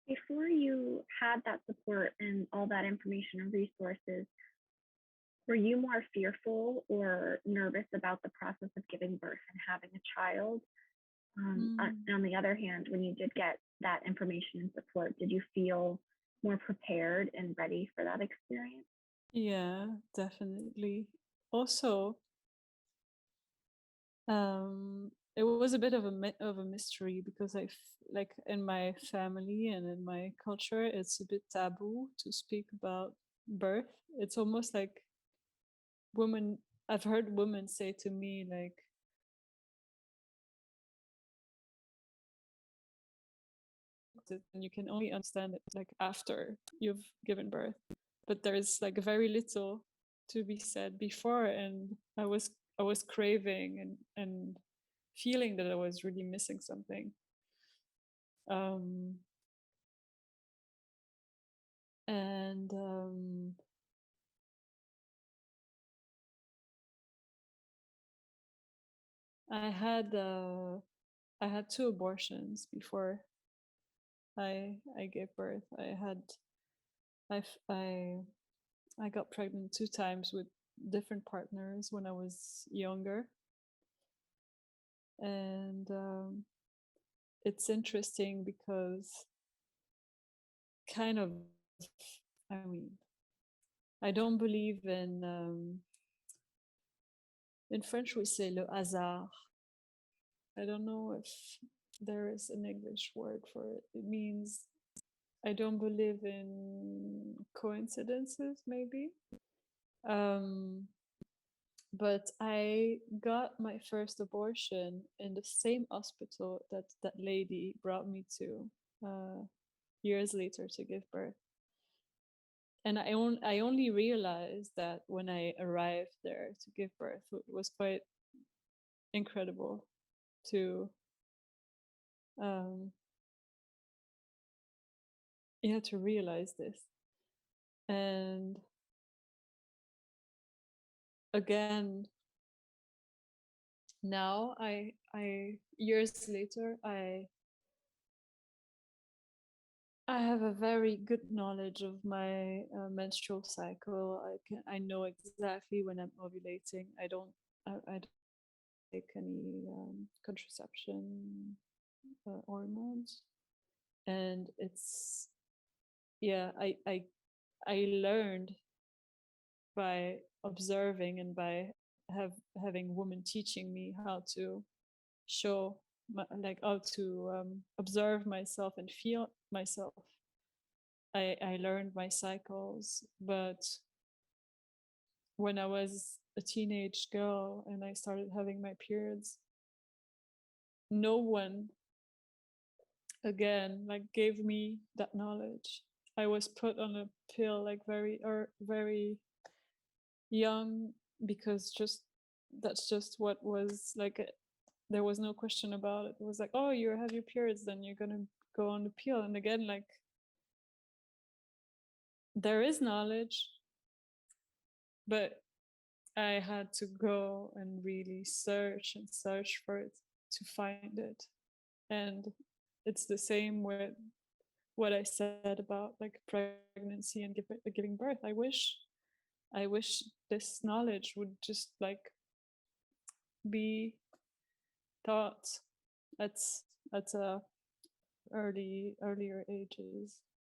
Before you had that support and all that information and resources, were you more fearful or nervous about the process of giving birth and having a child? Mm. On the other hand, when you did get that information and support, did you feel more prepared and ready for that experience? Yeah, definitely. Also, it was a bit of a mystery because like in my family and in my culture, it's a bit taboo to speak about birth. It's almost like women. I've heard women say to me like, and you can only understand it like after you've given birth. But there's like very little to be said before, and I was craving and feeling that I was really missing something. Um, and I had uh, I had two abortions before I gave birth. I I got pregnant two times with different partners when I was younger, and it's interesting because kind of, I mean, I don't believe in French we say le hasard. I don't know if there is an English word for it. It means I don't believe in coincidences, maybe. Um, but I got my first abortion in the same hospital that that lady brought me to uh, years later to give birth. And I only realized that when I arrived there to give birth. It was quite incredible to um, yeah, to realize this. And again, now I years later I have a very good knowledge of my menstrual cycle. I know exactly when I'm ovulating. I don't take any contraception hormones, and it's yeah I learned by observing and by having women teaching me how to show like how to observe myself and feel myself. I learned my cycles, but when I was a teenage girl and I started having my periods, no one again like gave me that knowledge. I was put on a pill like very young because just that's just what was like there was no question about it. It was like, oh, you have your periods, then you're gonna go on the pill. And again, like there is knowledge, but I had to go and really search and search for it to find it. And it's the same with what I said about like pregnancy and giving birth. I wish this knowledge would just like be taught at at earlier ages.